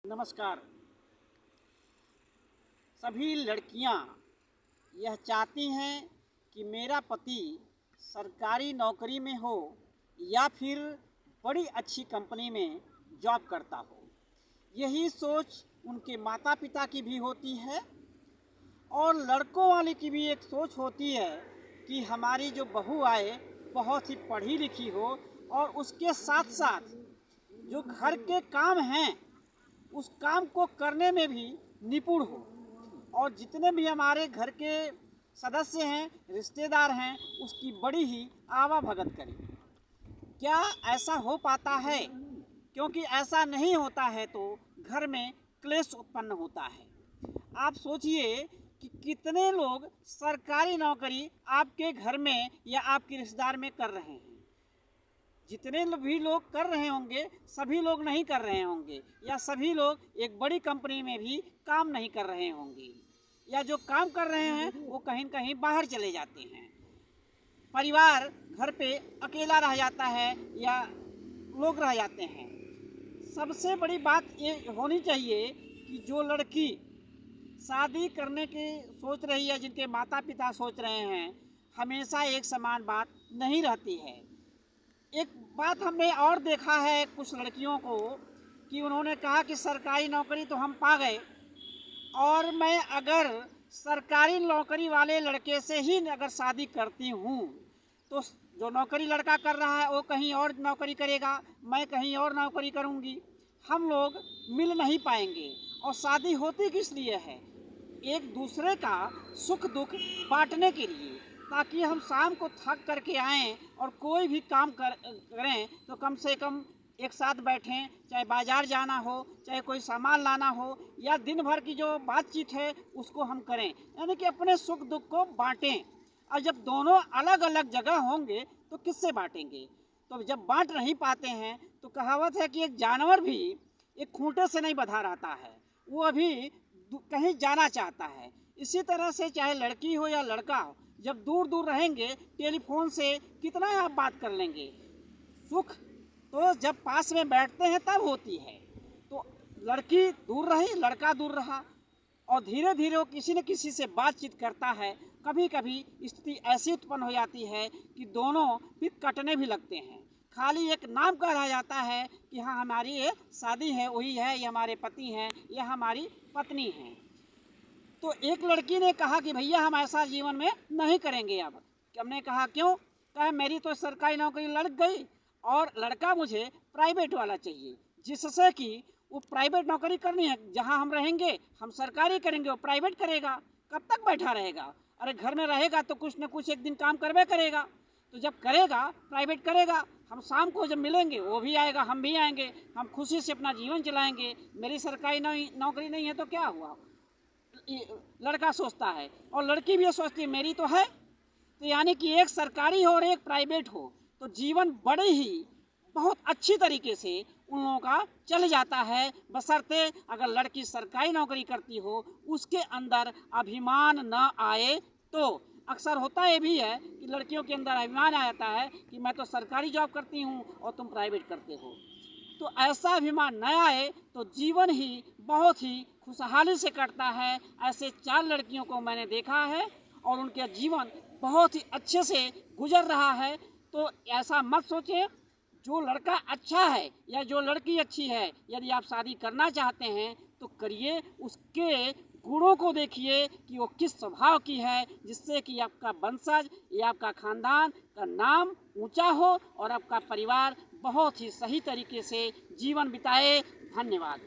नमस्कार। सभी लड़कियां यह चाहती हैं कि मेरा पति सरकारी नौकरी में हो या फिर बड़ी अच्छी कंपनी में जॉब करता हो। यही सोच उनके माता पिता की भी होती है और लड़कों वाले की भी एक सोच होती है कि हमारी जो बहू आए बहुत ही पढ़ी लिखी हो और उसके साथ साथ जो घर के काम हैं उस काम को करने में भी निपुण हो और जितने भी हमारे घर के सदस्य हैं, रिश्तेदार हैं, उसकी बड़ी ही आवा भगत करें। क्या ऐसा हो पाता है? क्योंकि ऐसा नहीं होता है तो घर में क्लेश उत्पन्न होता है। आप सोचिए कि कितने लोग सरकारी नौकरी आपके घर में या आपके रिश्तेदार में कर रहे हैं। जितने भी लोग कर रहे होंगे सभी लोग नहीं कर रहे होंगे, या सभी लोग एक बड़ी कंपनी में भी काम नहीं कर रहे होंगे, या जो काम कर रहे हैं वो कहीं कहीं बाहर चले जाते हैं। परिवार घर पे अकेला रह जाता है या लोग रह जाते हैं। सबसे बड़ी बात ये होनी चाहिए कि जो लड़की शादी करने की सोच रही है, जिनके माता पिता सोच रहे हैं, हमेशा एक समान बात नहीं रहती है। एक बात हमने और देखा है कुछ लड़कियों को कि उन्होंने कहा कि सरकारी नौकरी तो हम पा गए और मैं अगर सरकारी नौकरी वाले लड़के से ही अगर शादी करती हूँ तो जो नौकरी लड़का कर रहा है वो कहीं और नौकरी करेगा, मैं कहीं और नौकरी करूँगी, हम लोग मिल नहीं पाएंगे। और शादी होती किस लिए है? एक दूसरे का सुख दुख बांटने के लिए, ताकि हम शाम को थक करके आएँ और कोई भी काम करें तो कम से कम एक साथ बैठें, चाहे बाज़ार जाना हो, चाहे कोई सामान लाना हो, या दिन भर की जो बातचीत है उसको हम करें, यानी कि अपने सुख दुख को बांटें। और जब दोनों अलग अलग जगह होंगे तो किससे बांटेंगे? तो जब बांट नहीं पाते हैं तो कहावत है कि एक जानवर भी एक खूंटे से नहीं बंधा रहता है, वो अभी कहीं जाना चाहता है। इसी तरह से चाहे लड़की हो या लड़का हो, जब दूर दूर रहेंगे टेलीफोन से कितना आप बात कर लेंगे। सुख तो जब पास में बैठते हैं तब होती है। तो लड़की दूर रही, लड़का दूर रहा और धीरे धीरे वो किसी न किसी से बातचीत करता है। कभी कभी स्थिति ऐसी उत्पन्न हो जाती है कि दोनों फिर कटने भी लगते हैं। खाली एक नाम का रह जाता है कि हाँ हमारी ये शादी है, वही है, ये हमारे पति हैं, ये हमारी पत्नी हैं। तो एक लड़की ने कहा कि भैया हम ऐसा जीवन में नहीं करेंगे। अब हमने कहा क्यों? कहा मेरी तो सरकारी नौकरी लग गई और लड़का मुझे प्राइवेट वाला चाहिए, जिससे कि वो प्राइवेट नौकरी करनी है। जहाँ हम रहेंगे हम सरकारी करेंगे, वो प्राइवेट करेगा। कब तक बैठा रहेगा? अरे घर में रहेगा तो कुछ न कुछ एक दिन काम करवे करेगा। तो जब करेगा प्राइवेट करेगा, हम शाम को जब मिलेंगे वो भी आएगा, हम भी आएंगे, हम खुशी से अपना जीवन चलाएंगे। मेरी सरकारी नौकरी नहीं है तो क्या हुआ? लड़का सोचता है और लड़की भी सोचती है मेरी तो है। तो यानी कि एक सरकारी हो और एक प्राइवेट हो तो जीवन बड़े ही बहुत अच्छी तरीके से उन लोगों का चल जाता है, बशर्ते अगर लड़की सरकारी नौकरी करती हो, उसके अंदर अभिमान न आए। तो अक्सर होता ये भी है कि लड़कियों के अंदर अभिमान आ जाता है कि मैं तो सरकारी जॉब करती हूँ और तुम प्राइवेट करते हो। तो ऐसा अभिमान न आए तो जीवन ही बहुत ही खुशहाली से कटता है। ऐसे 4 लड़कियों को मैंने देखा है और उनका जीवन बहुत ही अच्छे से गुजर रहा है। तो ऐसा मत सोचें, जो लड़का अच्छा है या जो लड़की अच्छी है, यदि आप शादी करना चाहते हैं तो करिए, उसके गुणों को देखिए कि वो किस स्वभाव की है, जिससे कि आपका वंशज या आपका खानदान का नाम ऊंचा हो और आपका परिवार बहुत ही सही तरीके से जीवन बिताए। धन्यवाद।